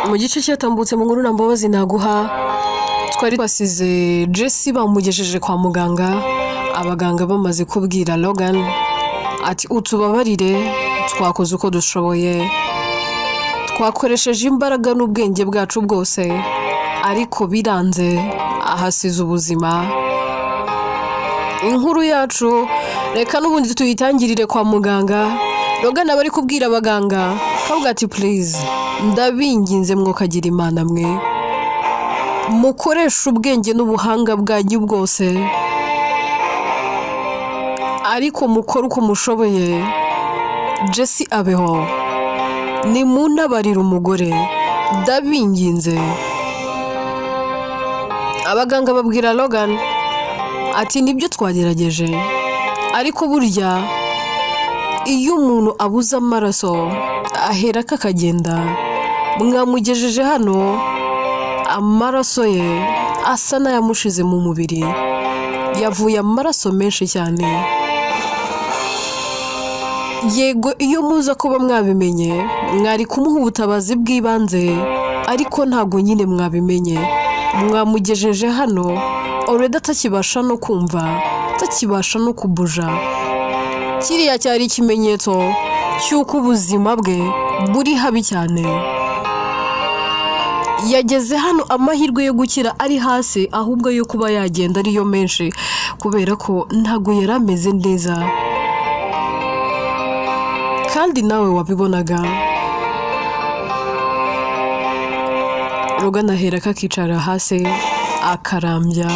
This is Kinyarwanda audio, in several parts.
mu gice cyatambutse mu nkuru n'ambabazi naguha twari basize Jesse bamugejeje kwa muganga abaganga bamaze kubwira Logan ati utubabarire twakoze uko dushoboye twakoresheje imbaraga n'ubwenge bwacu bwose ariko biranze ahasize ubuzima. Inkuru yacu reka n'ubundi tuyitangirire kwa muganga. Logan abari kubwira abaganga kavuga ati please ndabinginze mwokagira imana mwe mukoresha ubwenge n'ubuhanga bwanyu bwose ariko mukora uko mushoboye Jesse abeho nimunabarira umugore ndabinginze. Abaganga babwira Logan ati nibyo twagerageje ariko burya iyo umuntu abuze amaraso ahera kakagenda mwamugejeje hano amaraso ye asa n'ayamushize mu mubiri yavuye amaraso menshi cyane. Yego iyo muza kuba mwabimenye mwari kumuha ubutabazi bw'ibanze ariko ntago nyine mwabimenye mwamugejeje hano already atakibasha no kumva atakibasha no kubuja. Kiriya cyari ikimenyetso cy'uko ubuzima bwe buri habi cyane. Yageze hano amahirwe yo gukira ari hasi ahubwo yo kuba yagenda ariyo menshi kubera ko ntago yari ameze neza kandi nawe wabibonaga. Logan ahera kakicara hasi akarambya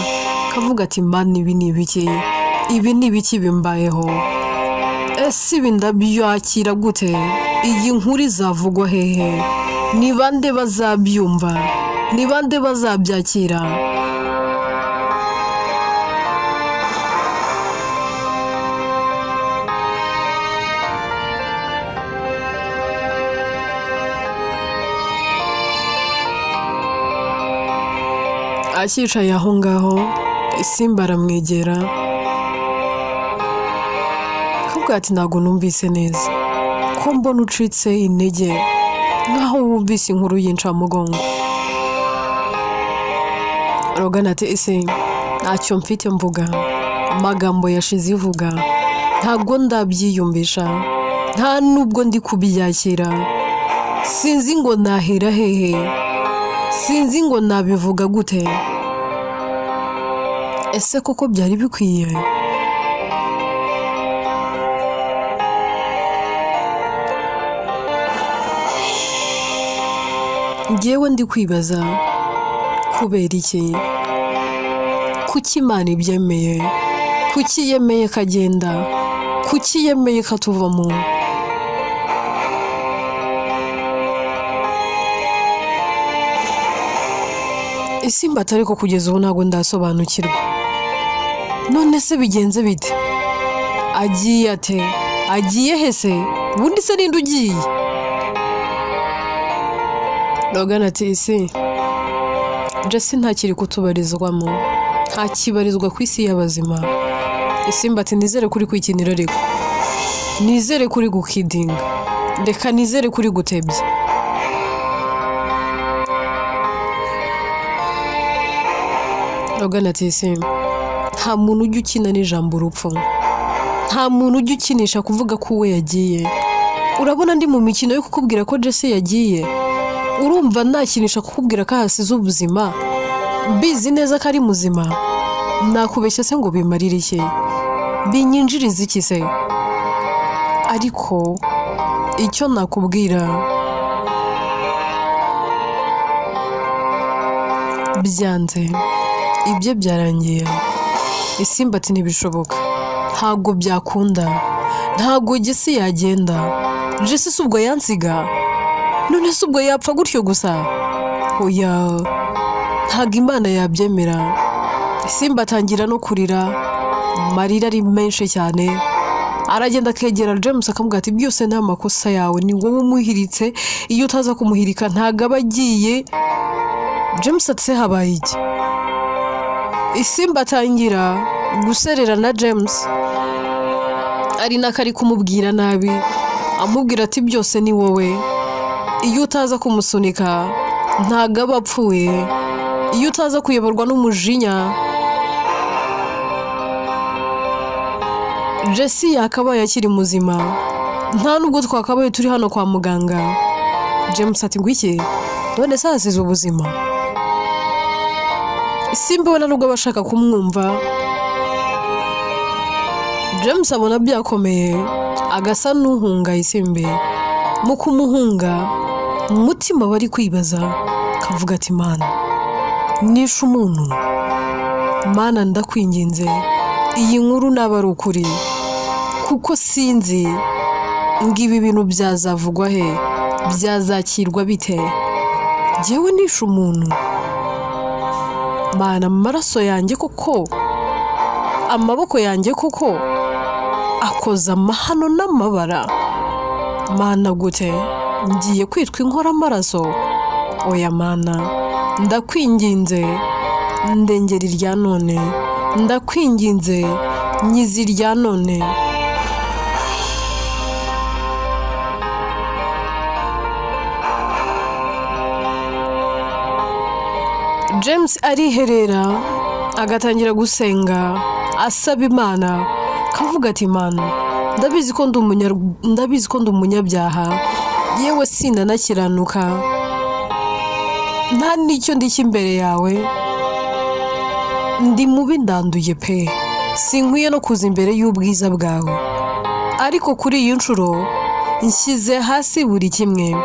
kavuga ati man ibi ni ibiki bimbayeho ese ibi ndabyakira gute iyi nkuru izavugwa hehe ni bande bazabyumva ni bande bazabyakira. Akicaye aho ngaho isimba aramwegera kavuga ati ntago numvise neza ko mbona ucitse intege nkaho wumvise inkuru y'incamugongo. Logan ati ese ntacyo mfite mvuga amagambo yashize ivuga ntago ndabyiyumvisha nta nubwo ndi kubyakira sinzi ngo nahera hehe sinzi ngo nabivuga gute ese koko byari bikwiye. Ngewe ndi kwibaza kubera iki kuki Imana ibyemeye kuki yemeye kagenda kuki yemeye katuvamo. Isimba atariko kugeza ubu ntago ndasobanukirwa none se bigenze bite agiye ate agiye hese ubundi se ninde ugiye. Logan ati isi Jesse ntakiri kutubarizwamo ntakibarizwa ku isi y'abazima. Isimba ati nizere kuri kwikinira ariko nizere kuri gukidinga reka nizere kuri gutebya. Logan ati isi nta muntu ujya ukina n'ijambo urupfu nta muntu ujya ukinisha kuvuga ko we yagiye. Urabona ndi mu mikino yo kukubwira ko Jesse yagiye urumva nakinisha kukubwira ko hasize ubuzima bizi neza ko ari muzima nakubeshya se ngo bimarire iki binyinjiriza iki se. Ariko icyo nakubwira byanze ibyo byarangiye. Isimba ati ntibishoboka ntago byakunda ntago Jesse yagenda Jesse si ubwo yansiga none si ubwo yapfa gutyo gusa oya ntago Imana yabyemera. Isimba atangira no kurira amarira ari menshi cyane aragenda akegera James akamubwira ati byose ni amakosa yawe ni wowe umuhiritse iyo utaza kumuhirika ntago aba agiye. James ati se habaye iki. Isimba atangira guserera na James ari nakari kumubwira nabi amubwira ati byose ni wowe iyo utaza kumusunika ntago aba apfuye iyo utaza kuyoborwa n'umujinya. Jesse yakabaye akiri muzima, nta nubwo twakabaye turi hano kwa muganga. James ati ngwiki none se asize ubuzima? Simba we nubwo bashaka kumwumva. James abona byakomeye, agasa n'uhunga Isimbe. Mu kumuhunga umutima bari kwibaza, kavuga ati Mana nishe umuntu, Mana ndakwinginze iyi nkuru naba ari ukuri, kuko sinzi ngibi bintu byazavugwa he, byazakirwa bite. Jyewe nishe umuntu, Mana amaraso yanjye koko, amaboko yanjye koko akoza amahano n'amabara. Mana gute ngiye kwitwa inkora amaraso? Oya Mana ndakwinginze ndengera irya none, ndakwinginze nyizi irya none. James ariherera agatangira gusenga asaba Imana, kavuga ati Mana ndabizi ko ndi umunyabyaha, yewe sinanakiranuka, nta n'icyo ndiki imbere yawe, ndi mubi ndanduye pe, sinkwiye no kuza imbere y'ubwiza bwawe. Ariko kuri iyi nshuro nshyize hasi buri kimwe,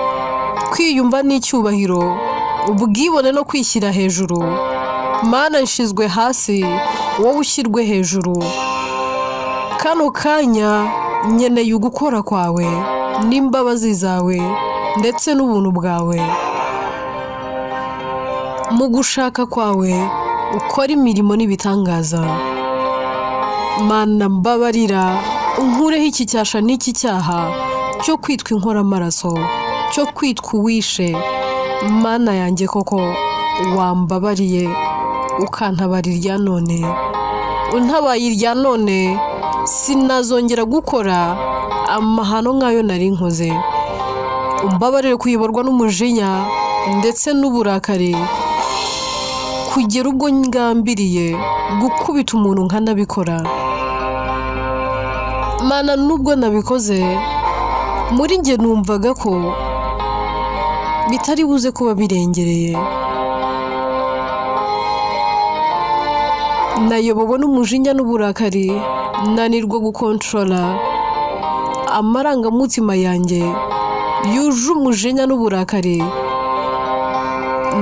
kwiyumva n'icyubahiro, ubwibone no kwishyira hejuru. Mana nshizwe hasi, wowe ushyirwe hejuru. Kano kanya nkeneye ugukora kwawe n'imbabazi zawe ndetse n'ubuntu bwawe. Mu gushaka kwawe ukora imirimo n'ibitangaza. Mana mbabarira, unkureho iki cyasha n'iki cyaha cyo kwitwa inkora amaraso, cyo kwitwa uwishe. Mana yanjye koko wambabariye ukantabarira irya none, untabaye irya none sinazongera gukora amahano nk'ayo nari nkoze. Umbabarire kuyoborwa n'umujinya ndetse n'uburakari, kugera ubwo ngambiriye gukubita umuntu nkanabikora. Mana nubwo nabikoze, muri njye numvaga ko bitari buze kuba birengereye. Nayobowe n'umujinya n'uburakari, nanirwa gukontrola amarangamutima yanjye yuje umujinya n'uburakari.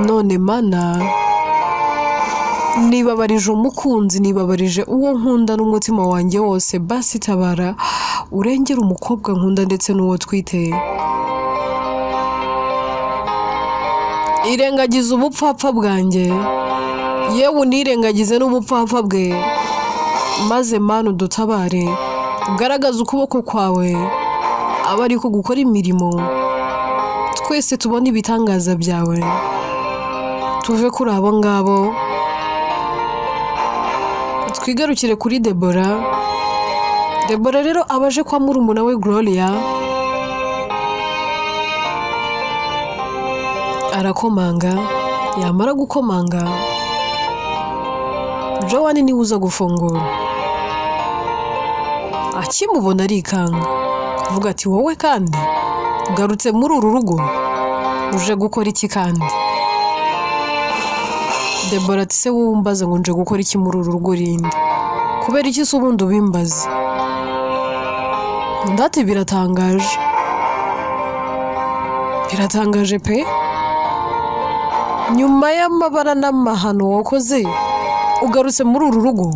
None Mana nibabarije umukunzi, nibabarije uwo nkunda n'umutima wanjye wose, basi tabara urengera umukobwa nkunda ndetse n'uwo twite. Irengagiza ubupfapfa bwanjye, yewe unirengagize n'ubupfapfa bwe, maze Mana udutabare, ugaragaza ukuboko kwawe aba ariko gukora imirimo, twese tubona ibitangaza byawe, tuve kuri abo ngabo twigarukire kuri Debora. Debora rero abaje kwa murumuna we Gloria, arakomanga, yamara gukomanga Joan niwe uza gufungura. Akimubona arikanga, avuga ati wowe kandi ugarutse muri uru rugo uje gukora iki kandi? Debora ati se wowe umbaza ngo nje gukora iki muri uru rugo rindi? Kubera iki se ubundi ubimbaza? Ndati biratangaje, biratangaje pe. Nyuma y'amabara n'amahano wakoze ugarutse muri uru rugo.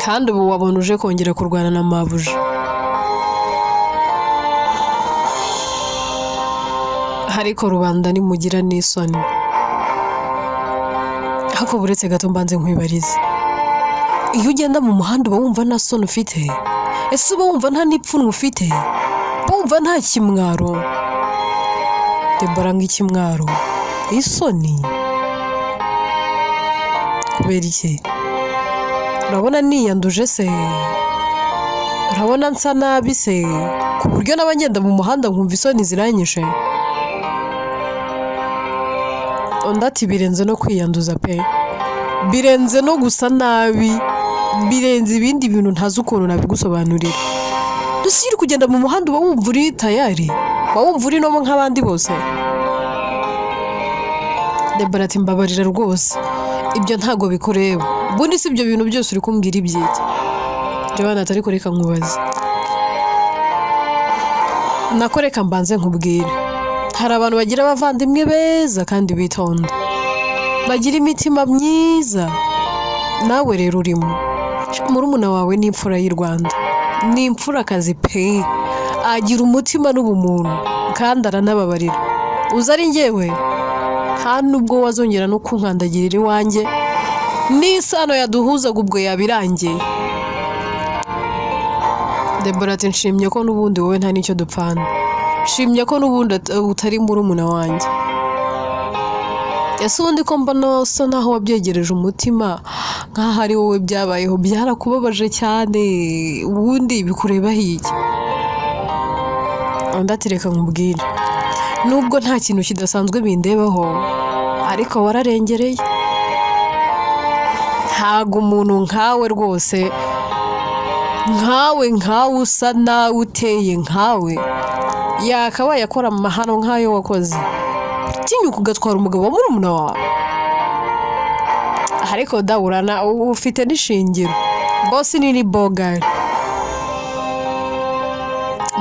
Kandi ubu wabona uje kongera kurwana na mabuja. Ariko rubanda nimugira n'isoni. Hako buretse gato mbanze nkwibarize, iyo ugenda mu muhanda uba wumva nta soni ufite? Ese uba wumva nta n'ipfunwe ufite? Uba wumva nta kimwaro? Debora nk'ikimwaro, isoni kubera iki? Urabona niyanduje se? urabona nsa nabi se ku buryo n'abagenda mu muhanda nkumva isoni ziranyishe. Undi ati birenze no kwiyanduza pe, birenze no gusa nabi, birenze ibindi bintu ntazi ukuntu nabigusobanurira. Dusiri kugenda mu muhanda uba wumva uri tayari, uba wumva uri nomo nk'abandi bose. Debora ati mbabarira rwose, ibyo ntago bikureba, ubundi si ibyo bintu byose uri kumbwira iby'iki. Joana atari kureka nkubaza. Nakoreka mbanze nkubwire, hari abantu bagira abavandimwe beza kandi bitonda, bagira imitima myiza, nawe rero urimo. Murumuna wawe ni imfura y'u Rwanda, ni imfurakazi pe, agira umutima n'ubumuntu kandi aranababarira. Uza ari njyewe nta nubwo wazongera no kunkandagirira iwanjye, n'isano yaduhuzaga ubwo yabirangiye. Debora ati nshimye ko n'ubundi wowe nta n'icyo dupfana, nshimye ko n'ubundi utari murumuna wanjye. Ese ubundi ko mbona usa naho wabyegereje umutima nk'aho ari wowe byabayeho, byarakubabaje cyane, ubundi bikurebaho iki? Undi ati reka nkubwire, nubwo nta kintu kidasanzwe bindebaho ariko wararengereye. Ntago umuntu nkawe rwose, nkawe usa nawe uteye nkawe yakabaye akora amahano nk'ayo wakoze, utinyuka ugatwara umugabo wa murumuna wawe. Ariko dawurana ufite n'ishingiro, bosi ni bogari.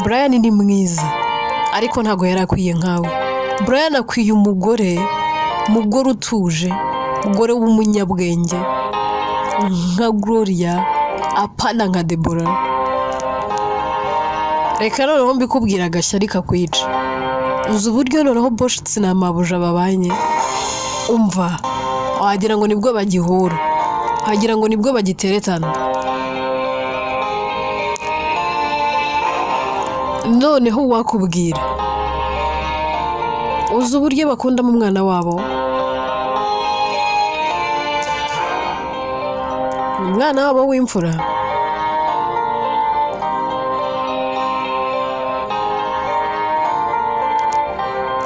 Brian ni mwiza ariko ntago yarakwiye nkawe. Brian akwiye umugore utuje, umugore w'umunyabwenge nka Gloria, apana nka Debora. Reka noneho mbikubwira agashyari kakwica. Uzi uburyo noneho boshitsi na mabuja babanye, umva wagira ngo nibwo bagihura, wagira ngo nibwo bagiteretana. Noneho wakubwira, uzi uburyo bakunda mu mwana wabo, umwana wabo w'imfura.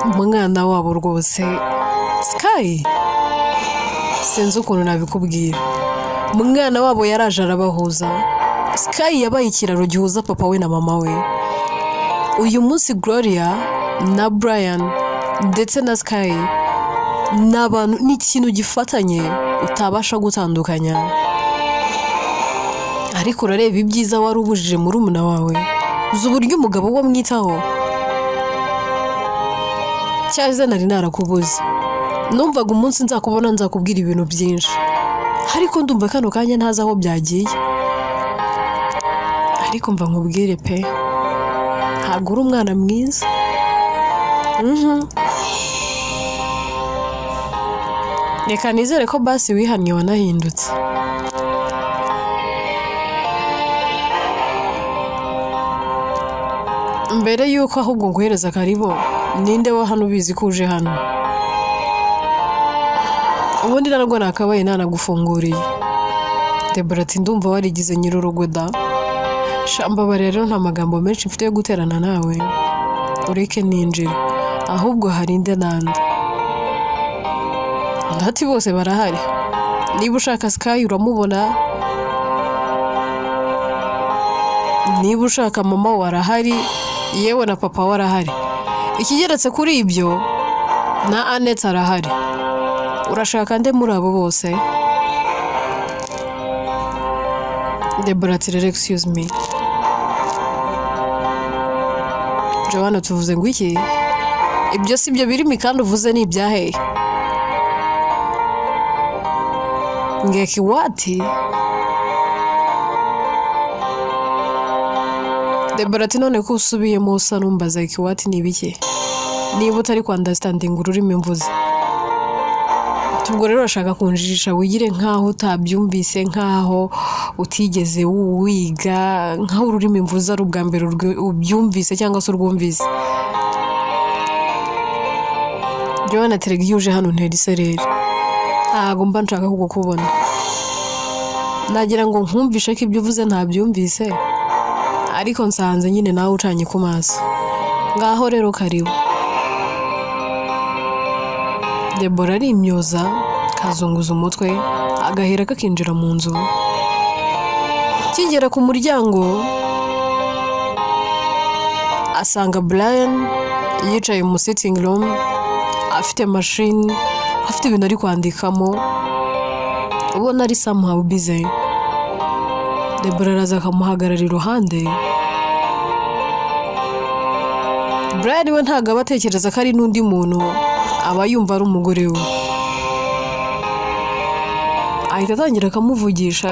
Umwana wabo rwose Sky, sinzi ukuntu nabikubwira. Umwana wabo yaraje arabahuza. Sky yabaye ikiraro gihuza papa we na mama we. Uyu munsi Gloria na Brian ndetse na Sky n'abantu n'ikintu gifatanye utabasha gutandukanya. Ariko urareba ibyiza wari ubujije murumuna wawe, uzi uburyo umugabo we amwitaho. Cyaje nari narakubuze, numvaga umunsi nzakubona nzakubwira ibintu byinshi, ariko ndumva kano kanya ntazi aho byagiye. Ariko mva nkubwire pe, ntabwo uri umwana mwiza. Reka nizere ko basi wihannye wanahindutse. Mbere yuko ahubwo nguhereza karibo, ninde wa hano ubizi ko uje hano? Ubundi narwo nakabaye nanagufunguriye. Debora ati ndumva warigize nyir'urugo da. Shamba rero nta magambo menshi mfite yo guterana nawe, ureke ninjire, ahubwo hari inde nande. Ndati bose barahari, niba ushaka Sky uramubona, niba ushaka mama warahari, yewe na papa warahari. Ikigeretse kuri ibyo na Atete arahari. Urashaka nde muri abo bose? Debora ati excuse me. Joana tuvuze ngo iki? Ibyo si byo birimi kandi uvuze ni ibyahe? Ngeki wati? Debora ati none ko usubiyemo usa numbaza iki wati ni ibiki? Niba utari understanding ururimi mvuze. Tubwo rero urashaka kunjijisha wigire nkaho utabyumvise, nkaho utigeze wiga, nkaho ururimi mvuze ari ubwa mbere ubyumvise cyangwa se urwumvise. Joana terega yuje hano ntera isereri, ntago mba nshaka kugukubona. Nagira ngo nkumvishe ko ibyo uvuze ntabyumvise, ariko nsanze nyine nawe ucanye ku maso. Ngaho rero karibu. Debora arimyoza, kazunguza umutwe, agahera kakinjira mu nzu. Kigera ku muryango, asanga Brian yicaye mu sitting room, afite machine, afite ibintu ari kwandikamo, ubona ari somehow busy. Debora araza akamuhagarara iruhande. Brian we ntabwo aba atekereza ko ari n'undi muntu, aba yumva ari umugore we. Ahita atangira akamuvugisha,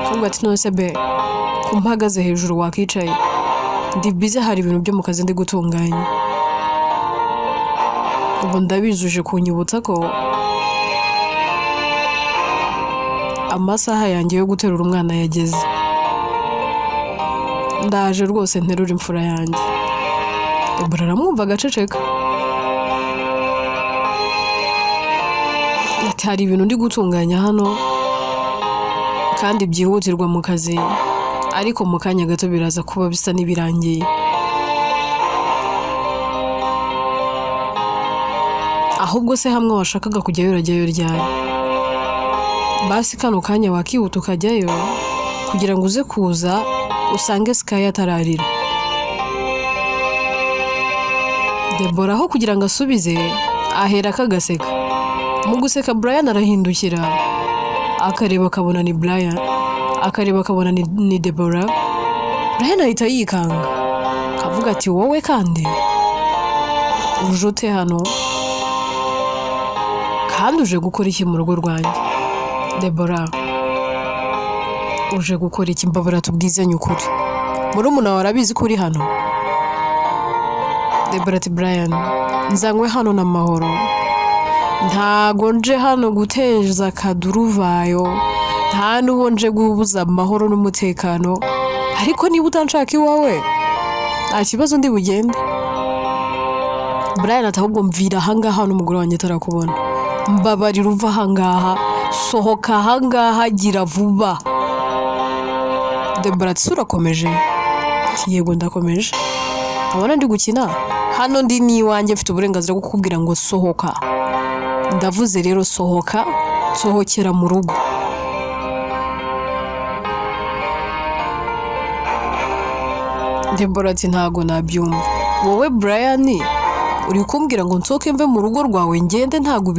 akavuga ati none se be, ko mpagaze hejuru wakicaye, ndi busy hari ibintu byo mu kazi ndi gutunganya. Ubu ndabizuje kunyibutsa ko amasaha yanjye yo guterura umwana yageze. Ndaje rwose nterura imfura yanjye. Debora aramwumva agaceceka. Ati hari ibintu ndi gutunganya hano kandi byihutirwa mu kazi, ariko mu kanya gato biraza kuba bisa n'ibirangiye. Ahubwo se hamwe washakaga kujyayo urajyayo ryari? Basi kano kanya wakihuta ukajyayo kugira ngo uze kuza usange Sky atararira. Debora aho kugira ngo asubize ahera akagaseka. Mu guseka Brian arahindukira, akareba akabona ni Brian, akareba akabona ni Debora. Brian ahita yikanga, akavuga ati wowe kandi ujute hano kandi uje gukora iki mu rugo rwanjye? Debora, uje gukora iki? Mbabura tubwizanye ukuri, murumuna wawe arabizi ko uri hano? Debora ati Brian, nzanywe hano n'amahoro, ntago nje hano guteza akaduruvayo, nta n'uwo nje gubuza amahoro n'umutekano, ariko niba utanshaka iwawe nta kibazo ndi bugende. Brian ati ahubwo mvira ahangaha n'umugore wanjye atarakubona, mbabarira uva ahangaha, sohoka ahangaha, gira vuba. Debora ati urakomeje? Yego ndakomeje, abona ndi gukina hano, ndi n'iwanjye, mfite uburenganzira bwo kukubwira ngo sohoka. Ndavuze rero sohoka, sohokera mu rugo. Debora ati ntago nabyumva, wowe Brian uri kumbwira ngo nsohoke mve mu rugo rwawe ngende? Ntago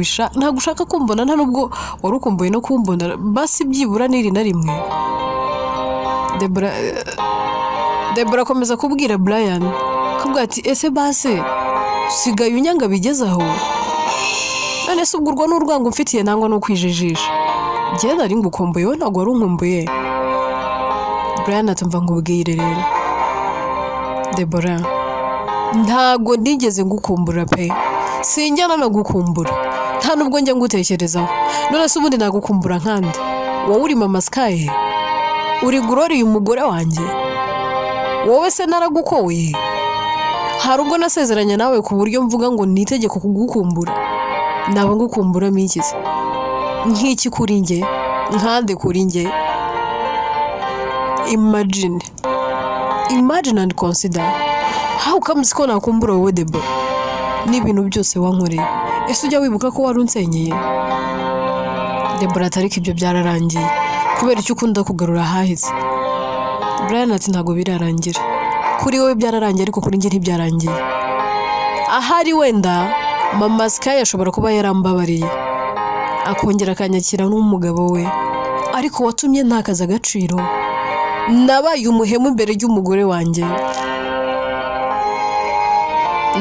ushaka kumbona, nta nubwo wari ukumbuye no kumbona, basi byibura n'iri na rimwe. Debora akomeza kubwira Brian, akavuga ati ese basi usigaye unyanga bigezaho? None se ugurwa n'urwango mfitiye nangwa no kwijijisha? Njye nari ngukumbuye, wowe ntabwo wari unkumbuye. Brian atumva nkubwire rero Debora, ntago ndigeze ngukumbura pe, sinjyana no gukumbura, nta nubwo njya ngutekerezaho. None se ubundi nagukumbura nkande? Wowe uri mama Sky? Uri Glory umugore wanjye? Wowe se naragukoye? Hari ubwo nasezeranye nawe ku buryo mvuga ngo nitegeko kugukumbura? Naba ngukumbura mikize nk'iki kuri njye, nkande kuri njye? Imagine and consider how comes ko nakumbura wowe Debora n'ibintu byose wankoreye. Ese ujya wibuka ko wari unsenyeye? Debora ati ariko ibyo byararangiye, kubera icyo ukunda kugarura ahahise. Brian ati ntago birarangira, kuri wowe byararangiye ariko kuri njye ntibyarangiye. Ahari wenda mama Sky ashobora kuba yarambabariye akongera akanyakira n'umugabo we, ariko watumye ntakaza agaciro, nabaye umuhemu imbere y'umugore wanjye,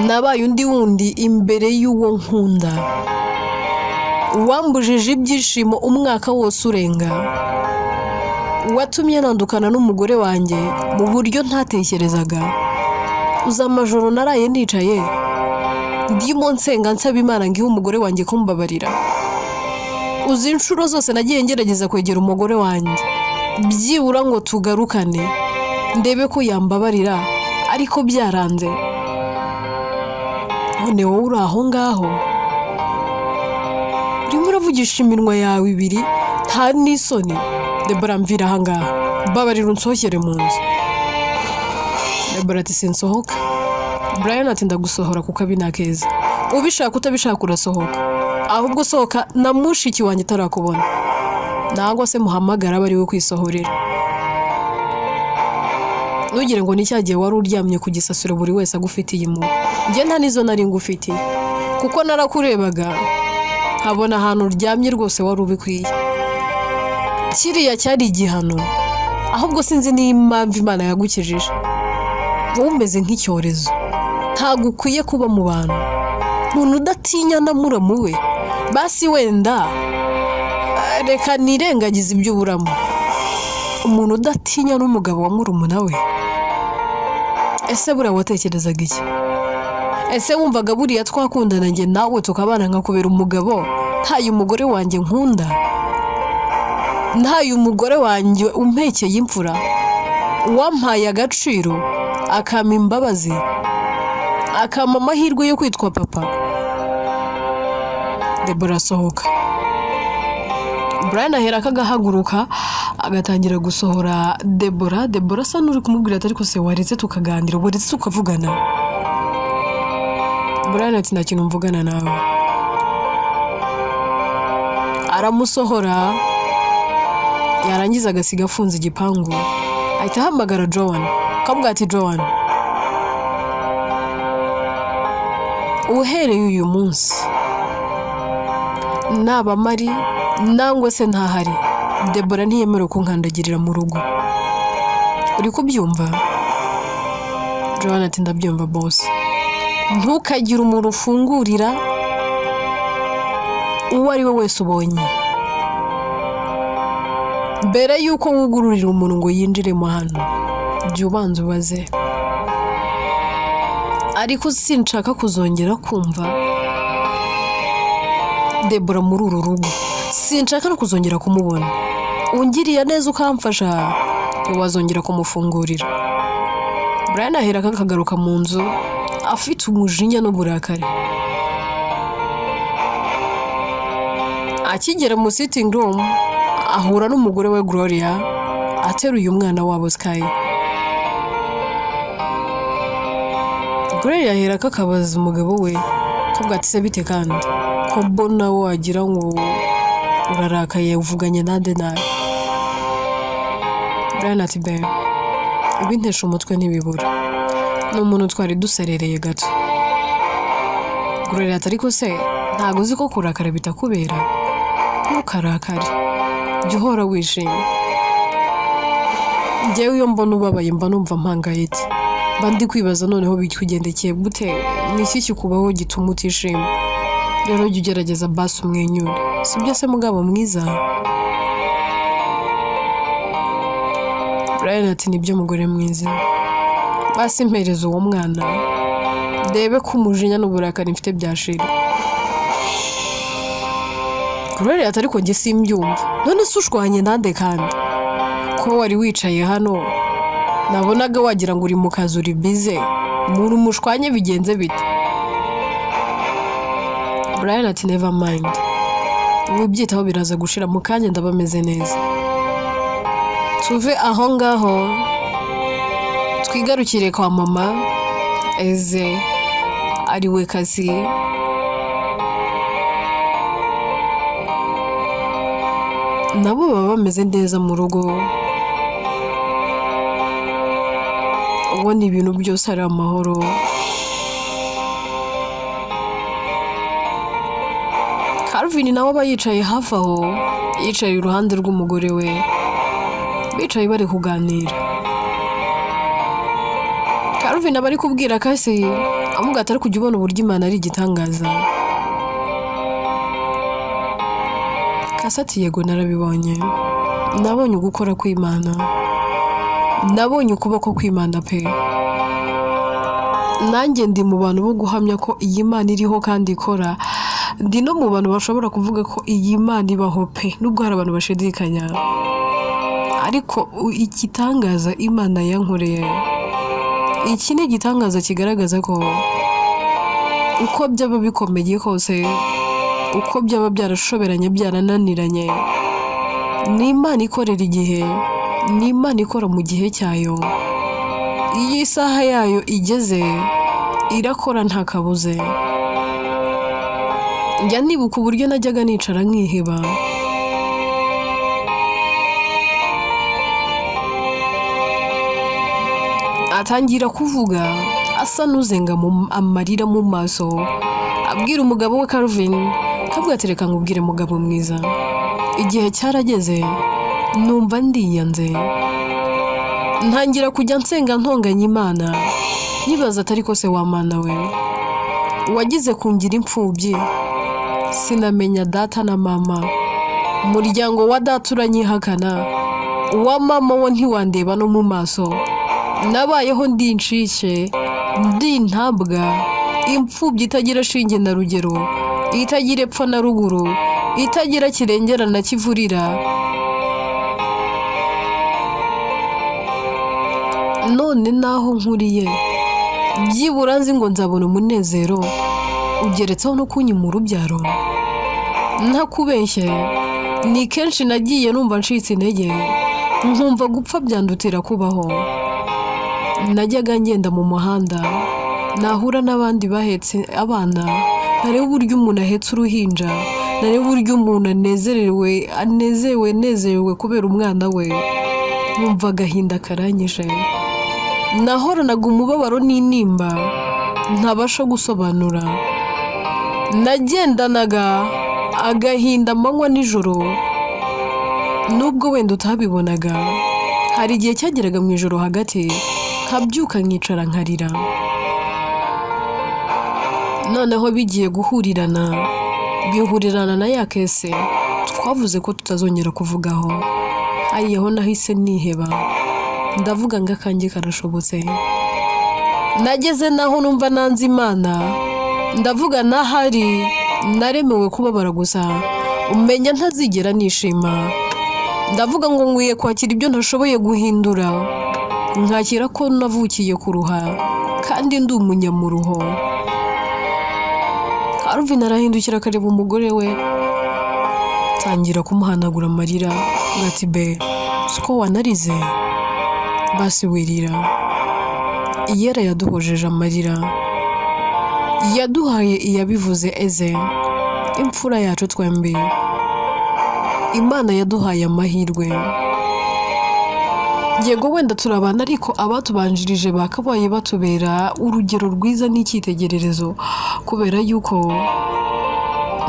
nabaye undi wundi imbere y'uwo nkunda, wambujije ibyishimo umwaka wose urenga, watumye nandukana n'umugore wanjye mu buryo ntatekerezaga. Uza amajoro naraye nicaye ndimo nsenga nsaba Imana ngo ihe umugore wanjye kumbabarira. Uzi inshuro zose nagiye ngerageza kwegera umugore wanjye byibura ngo tugarukane, ndebe ko yambabarira, ariko byaranze. None wowe uri aho ngaho urimo uravugisha iminwa yawe ibiri, nta n'isoni. Debora mvira ahangaha, mbabarira unsohokere mu nzu. Debora ati sinsohoka. Brian ati ndagusohora kuko abi nakeza. Ubishaka utabishaka urasohoka. Ahubwo sohoka na mushiki wanjye tarakubona. Nagwa se muhamagara bari we kwisohorera. Nugire ngo nicyagiye wari uryamye ku gisasiro buri wese agufitiye impuhwe. Nge nta nizo nari ngufitiye. Kuko narakurebaga habona ahantu uryamye rwose wari ubikwiye. Kiriya cyari igihano. Ahubwo sinzi n'impamvu Imana yagukijije. Wowe umeze nk'icyorezo. Ntabwo ukwiye kuba mu bantu. Umuntu udatinya na muramu we. Basi wenda reka nirengagize iby'uburamo. Umuntu udatinya n'umugabo wa murumuna we. Ese buriya watekerezaga iki? Ese wumvaga buriya twakundana njye nawe tukabana nkakubera umugabo? Ntayo umugore wanjye nkunda. Ntayo umugore wanjye umpekeye imfura. Wampaye agaciro, akama imbabazi, akama amahirwe yo kwitwa papa. Debora sohoka. Brian ahera akagahaguruka agatangira gusohora Debora. Debora asa n'uri kumubwira ati ariko se waretse tukaganira, waretse tukavugana. Brian ati nta kintu mvugana nawe. Aramusohora, yarangiza agasiga afunze igipangu. Ahita ahamagara Joan. Kamubwira ati Joan, uhereye uyu munsi naba mari nangwa se ntahari, Debora ntiyemerewe kunkandagirira mu rugo. Uri kubyumva? Joan ati ndabyumva boss. Ntukagire umuntu ufungurira uwo ari we wese ubonye. Mbere yuko wugururira umuntu ngo yinjiremo hano, jya ubanza ubaze. Ariko sinshaka kuzongera kumva Debora muri uru rugo. Sinshaka no kuzongera kumubona. Ungiriye neza ukamfasha, wazongera kumufungurira. Brian ahera akagaruka mu nzu afite umujinya n'uburakari. Akigera mu sitting room ahura n'umugore we Gloria ateruye umwana wabo Sky. Gloria ahera akabaza umugabo we kavuga ati se bite kandi ko mbona wagira ngo urarakaye uvuganye nande nawe. Brian ati be ibintesha umutwe ntibibura. N'umuntu twari duserereye gato. Gloria ati ariko se ntago uzi ko kurakara bitakubera? Ntukarakare, jya uhora wishimye. Njyewe iyo mbona ubabaye mba numva mpangayitse. Mba ndi kwibaza noneho bikugendekeye gute, n'iki kikubaho gituma utishima. Rero jya ugerageza basi umwenyure, sibyo se mugabo mwiza? Brian ati nibyo mugore mwiza. Basi mpereza uwo mwana ndebe ko umujinya n'uburakari mfite byashira. Gloria ati ariko njye simbyumva. None se ushwanye nande kandi? Ko wari wicaye hano nabonaga wagira ngo uri mu kazi uri bize. Umuntu mushwanye bigenze bite? Brian ati never mind. Ubyitaho biraza gushira mu kanya ndabameze neza. Tuve aho ngaho twigarukire kwa mama Eze ari we kazi. Nabo baba bameze neza mu rugo. Ubona ibintu byose ari amahoro. Calvin nawe aba yicaye hafi aho, yicaye iruhande rw'umugore we. Bicaye bari kuganira. Calvin aba ari kubwira Kasi amubwira ati ariko ujya ubona uburyo Imana ari igitangaza. Kasi ati yego narabibonye. Nabonye ugukora kw'Imana. Nabonye ukuboko kw'Imana pe. Nanjye ndi mu bantu bo guhamya ko iyi Imana iriho kandi ikora. Ndi no mu bantu bashobora kuvuga ko iyi Imana ibaho pe, nubwo hari abantu bashidikanya. Ariko igitangaza Imana yankoreye, iki ni igitangaza kigaragaza ko uko byaba bikomeye kose, uko byaba byarashoberanye byarananiranye, ni Imana ikorera igihe, ni Imana ikora mu gihe cyayo. iyi isaha yayo igeze irakora nta kabuze. Njya nibuka uburyo najyaga nicara nkiheba, atangira kuvuga asa n'uzenga amarira mu maso, abwira umugabo we Calvin kabwatereka nkubwire mugabo mwiza, igihe cyarageze numva ndiyanze, ntangira kujya nsenga ntonganya Imana, nibaza atari ko se wa Mana we wagize kungira imfubyi, sinamenya data na mama, umuryango wa data uranyihakana, uwa mama wo ntiwandeba no mu maso, nabayeho ndi incike, ndi ntabwa, imfubyi itagira shinge na rugero, itagira epfo na ruguru, itagira kirengera na kivurira. None naho nkuriye byibura nzi ngo nzabona umunezero ugeretseho no kunyima urubyaro. Ntakubeshye ni kenshi nagiye numva ncitse intege, nkumva gupfa byandutira kubaho. Najyaga ngenda mu muhanda, nahura n'abandi bahetse abana, nareba uburyo umuntu ahetse uruhinja, nareba uburyo umuntu anezerewe kubera umwana we, numva agahinda karanyishe. Nahoranaga umubabaro n'intimba ntabasha gusobanura, nagendanaga agahinda amanywa nijoro, nubwo wenda utabibonaga. Hari igihe cyageraga mu ijoro hagati nkabyuka nkicara nkarira. Noneho bigiye bihurirana na ya kese twavuze ko tutazongera kuvugaho, hariyaho nahise niheba, ndavuga ngo akanjye karashobotse. Nageze naho numva nanze Imana, ndavuga nahari naremewe kubabara gusa, umenya ntazigera nishima. Ndavuga ngo nkwiye kwakira ibyo ntashoboye guhindura, nkakira ko navukiye kuruha kandi ndi umunyamuruho. Calvin arahindukira akareba umugore we, tangira kumuhanagura amarira, ngati be siko wanarize basi wirira. Iyera yaduhojeje amarira, yaduhaye iyabivuze eze, imfura yacu twembi. Imana yaduhaye amahirwe, yego wenda turabana ariko abatubanjirije bakabaye batubera urugero rwiza n'icyitegererezo, kubera yuko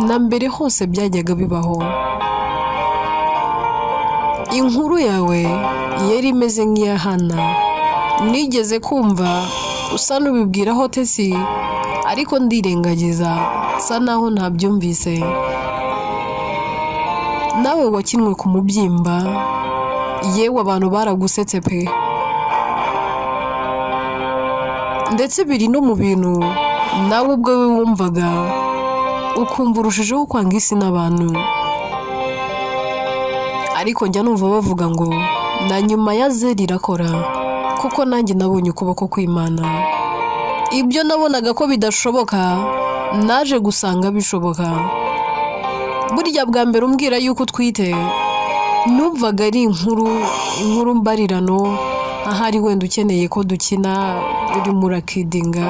na mbere hose byajyaga bibaho. Inkuru yawe yari imeze nk'iya Hana, nigeze kumva usa n'ubibwiraho Tesi, ariko ndirengagiza sa naho ntabyumvise. Nawe wakinwe ku mubyimba, yewe abantu baragusetse pe, ndetse biri no mu bintu nawe ubwawe wumvaga ukumva urushijeho kwanga isi n'abantu. Ariko njya numva bavuga ngo na nyuma ya zeri irakora, kuko nanjye nabonye ukuboko kw'Imana. Ibyo nabonaga ko bidashoboka naje gusanga bishoboka. Burya bwa mbere umbwira yuko utwite, numvaga ari inkuru mbarirano, ahari wenda ukeneye ko dukina uri murakidinga.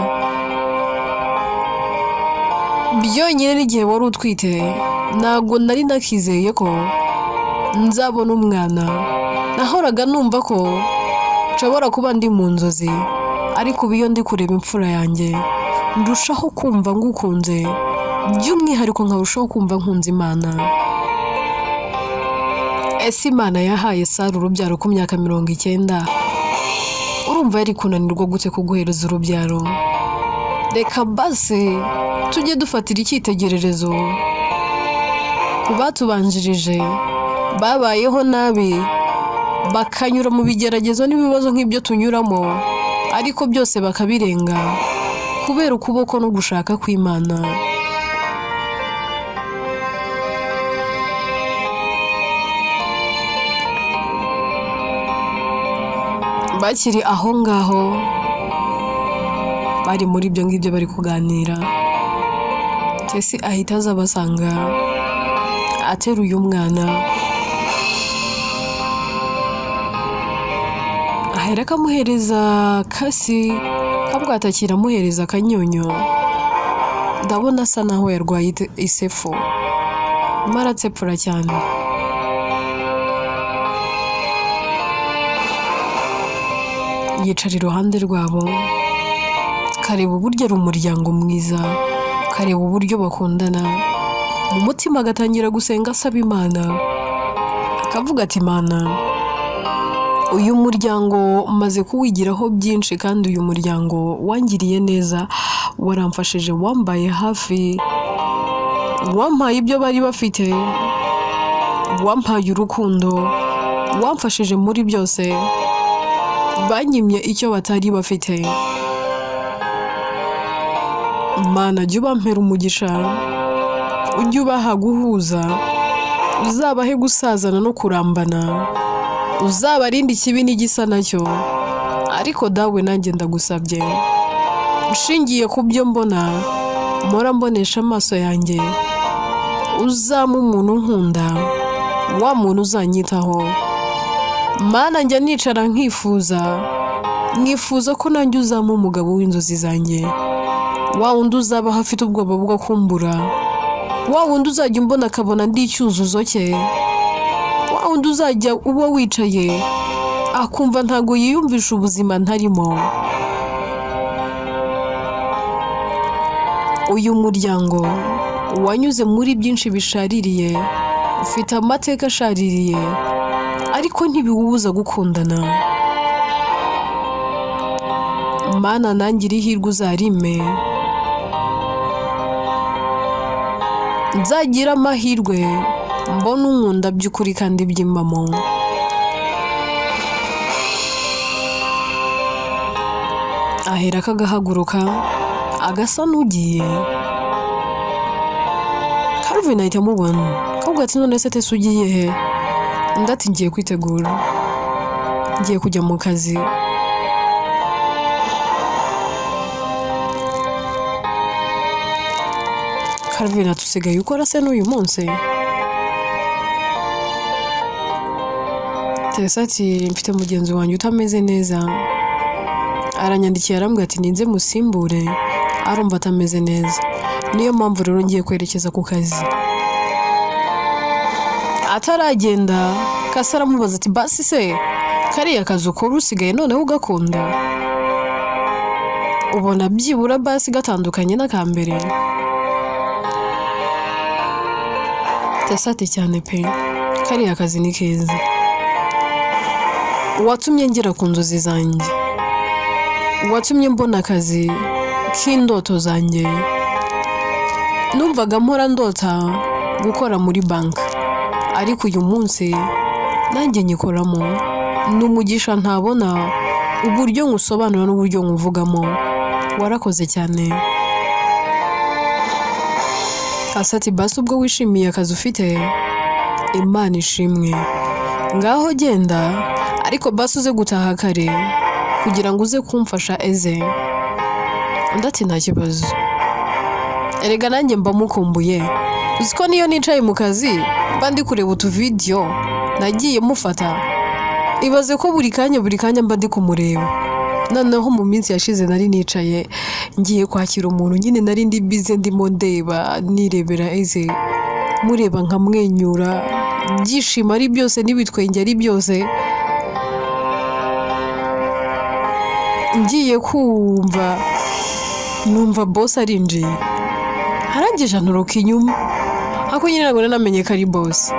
Byonyine n'igihe wari utwite ntabwo nari nakizeye ko nzabona umwana. Nahoraga numva ko nshobora kuba ndi mu nzozi, ariko ubu iyo ndi kureba imfura yanjye ndushaho kumva ngukunze, by'umwihariko nkarushaho kumva nkunze Imana. Ese Imana yahaye Sara urubyaro ku myaka 90, urumva yari kunanirwa gute kuguhereza urubyaro? Reka base tujye dufatira icyitegererezo ku batubanjirije, babayeho nabi, bakanyura mu bigeragezo n'ibibazo nk'ibyo tunyuramo, ariko byose bakabirenga kubera ukuboko no gushaka kw'Imana. Bakiri aho ngaho bari muri ibyo ngibyo bari kuganira, Tesi ahita aza basanga ateruye umwana, ahera akamuhereza kasi kabwatakira amuhereza akanyonyo. Ndabona asa naho yarwaye isefu, maratsepfura cyane. Yicara iruhande rwabo, kareba uburyo ari umuryango mwiza, kareba uburyo bakundana. Mu mutima agatangira gusenga asaba Imana, akavuga ati Imana, uyu muryango maze kuwigiraho byinshi, kandi uyu muryango wangiriye neza, waramfashije, wambaye hafi, wampaye ibyo bari bafite, wampaye urukundo, wamfashije muri byose, banyimye icyo batari bafite. Mana, jya ubampera umugisha, ujye ubaha guhuza, uzabahe gusazana no kurambana, uzabarinde ikibi n'igisa nacyo. Ariko dawe nanjye ndagusabye, ushingiye ku byo mbona, mpora mbonesha amaso yanjye, uzampa umuntu nkunda, wa muntu uzanyitaho. Mana, njya nicara nkifuza ko nanjye uzampa umugabo w'inzozi zanjye, wa wundi uzaba afite ubwoba bwo kumbura, wa wundi uzajya umbona akabona ndi icyuzuzo cye, wa wundi uzajya uba wicaye akumva ntago yiyumvisha ubuzima ntarimo. Uyu muryango wanyuze muri byinshi bishaririye, ufite amateka ashaririye, ariko ntibiwubuza gukundana. Mana, nanjye ihirwe uzarime, nzagira amahirwe mbona unkunda by'ukuri kandi by'impamo. Ahera akagahaguruka agasa n'ugiye. Calvin ahita amubona, akavuga ati none se Tese ugiye he? Undi ati ngiye kwitegura, ngiye kujya mu kazi. Calvin ati usigaye ukora se n'uyu munsi? Tese ati mfite mugenzi wanjye utameze neza, aranyandikiye arambwira ati ninze musimbure, arumva atameze neza, niyo mpamvu rero ngiye kwerekeza ku kazi. Ataragenda Kasa aramubaza ati basi se kariya kazi ukora usigaye noneho ugakunda? Ubona byibura basi gatandukanye n'akambere? Tese ati cyane pe, kariya kazi ni keza, watumye ngera ku nzozi zanjye, watumye mbona akazi k'indoto zanjye. Numvaga mpora ndota gukora muri banki, ariko uyu munsi nanjye nyikoramo. N'umugisha ntabona uburyo ngusobanura n'uburyo nguvugamo. Warakoze cyane. Kasa ati basi ubwo wishimiye akazi ufite, Imana ishimwe, ngaho genda, ariko basi uze gutaha kare kugira ngo uze kumfasha eze. Undi ati nta kibazo, erega nanjye mba mukumbuye, uziko niyo nicaye mu kazi mba ndi kureba utuvidiyo nagiye mufata, ibaze ko buri kanya mba ndi kumureba. Noneho mu minsi yashize nari nicaye ngiye kwakira umuntu, nyine nari ndi bize ndimo ndeba nirebera eze, mureba nkamwenyura, byishimo ari byose n'ibitwenge ari byose. Ngiye kumva numva boss arinjiye, harangije antoroka inyuma, ako nyine ntabwo namenye ko ari boss.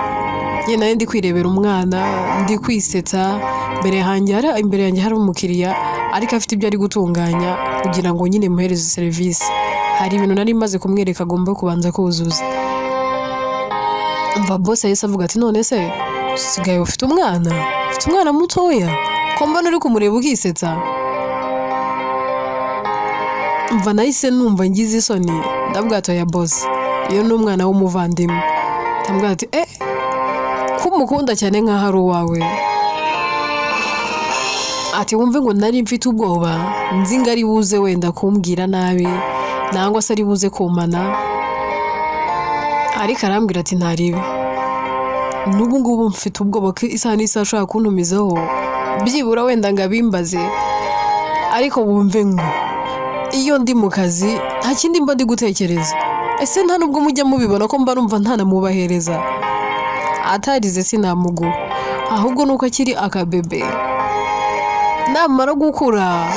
Nyine nari ndi kwirebera umwana, ndi kwisetsa, imbere yanjye hari umukiriya ariko afite ibyo ari gutunganya kugira ngo nyine muhereze serivisi. Hari ibintu nari maze kumwereka agomba kubanza kuzuza. Umva boss yahise avuga ati none se usigaye ufite umwana mutoya, ko mbona uri kumureba ukisetsa? Umva nahise numva ngize isoni, ndavuga ati oya boss, iyo ni umwana w'umuvandimwe. Ndamubwira ati ko umukunda cyane nk'aho ari uwawe. Ati wumve ngo nari mfite ubwoba, nzi ngo ari buze wenda kumbwira nabi, nangwa se ari buze kumana, ariko arambwira ati ntaribi, n'ubu ngubu mfite ubwoba ko isaha n'isaha ashobora kuntumizaho byibura wenda ngabimbaze ariko bumve ngo iyo ndi mu kazi nta kindi mba ndi gutekereza. Ese nta nubwo mujya mubibona ko mba numva ntanamubahereza? Atarize sinamuguha, ahubwo nuko akiri akabebe. Namara gukura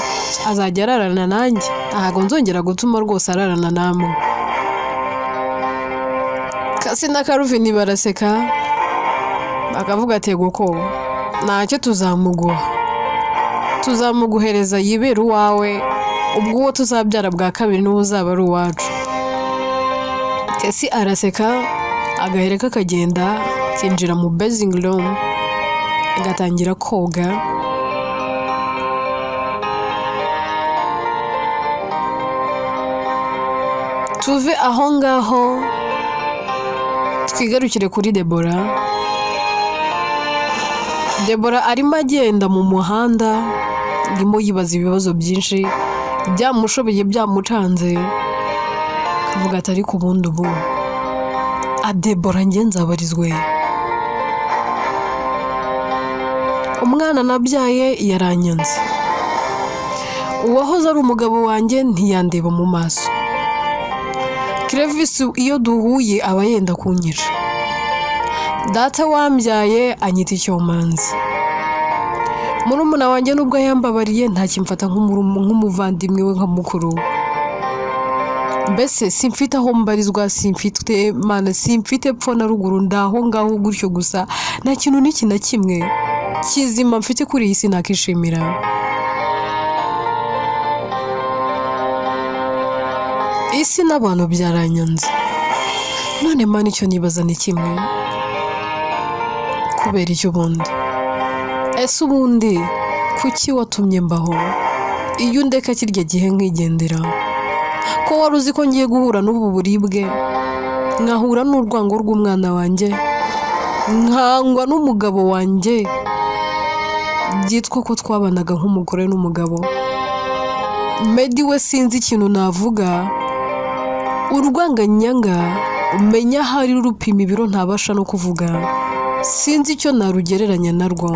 azajya ararana nanjye, ntabwo nzongera gutuma rwose ararana namwe. Kasi na Karuvini baraseka bakavuga ati ko ntacyo tuzamuguhereza yibera uwawe, ubwo uwo tuzabyara bwa kabiri n'uwo uzaba ari uwacu. Tesi araseka agahereka akagenda kinjira mu bathing room agatangira koga. Tuve aho ngaho twigarukire kuri Debora arimo agenda mu muhanda, arimo yibaza ibibazo byinshi byamushobeye byamucanze, avuga ati ariko ubundi ubu Debora njye nzabarizwe. Umwana nabyaye yaranyanze, uwahoze ari umugabo wanjye ntiyandeba mu maso. Crevice iyo duhuye aba yenda kunyica. Data wambyaye anyita icyomanzi. Murumuna wanjye nubwo yambabariye ntakimfata nk'umuvandimwe we nka mukuru. Mbese simfite aho mbarizwa, simfite mana, simfite pfo na ruguru, ndaho ngaho gutyo gusa, nta kintu n'iki na kimwe kizima mfite kuri iyi si nakishimira. Isi n'abantu byaranyanze. None mana icyo nibaza ni kimwe, kubera icyo ubundi? Ese ubundi kuki watumye mbaho iyo undeka kirya gihe nkigendera? Ko wari uzi ko ngiye guhura n'ubu buribwe, nkahura n'urwango rw'umwana wanjye, nkangwa n'umugabo wanjye, byitwa ko twabanaga nk'umugore n'umugabo. Medi we sinzi ikintu navuga, urwanganyanga umenya hari rupima ibiro ntabasha no kuvuga, sinzi icyo narugereranya narwo.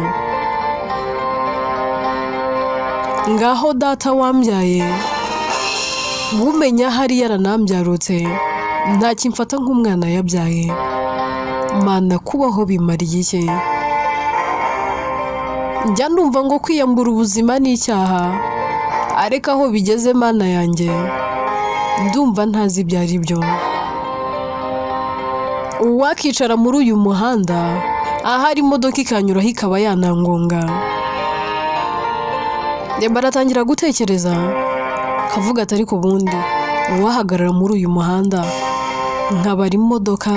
Ngaho data wambyaye umenya hari yaranambyarutse, ntakimfata nk'umwana yabyaye. Mana kubaho bimariye iki? Njya ndumva ngo kwiyambura ubuzima ni icyaha, ariko aho bigeze mana yanjye ndumva ntazi ibyo ari byo. Uwakicara muri uyu muhanda ahari imodoka ikanyuraho ikaba yanangonga. Baratangira gutekereza, kavuga ati ariko ubundi uwahagarara muri uyu muhanda nkabara imodoka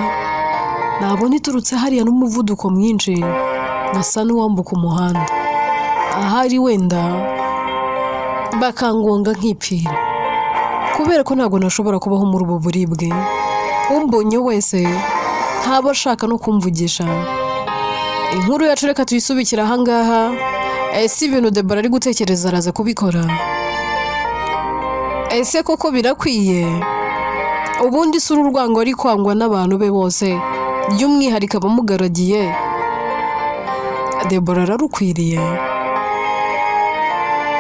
nabona iturutse hariya n'umuvuduko mwinshi ngasa n'uwambuka umuhanda, ahari wenda bakangonga nkipfira, kubera ko ntabwo nashobora kubaho muri ubu buribwe. Umbonye wese ntaba ashaka no kumvugisha. Inkuru yacu reka tuyisubikira ahangaha. Ese ibintu Debora ari gutekereza araza kubikora? Ese koko birakwiye? Ubundi si urwango ari kwangwa n'abantu be bose, by'umwihariko abamugaragiye, Debora ararukwiriye?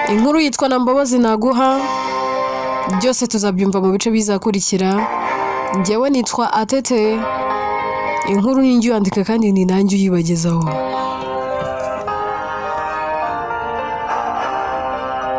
Inkuru yitwa Mbabazi Naguha, byose tuzabyumva mu bice bizakurikira. Njyewe nitwa Atete, inkuru ni njye uyandika kandi ni nanjye uyibagezaho.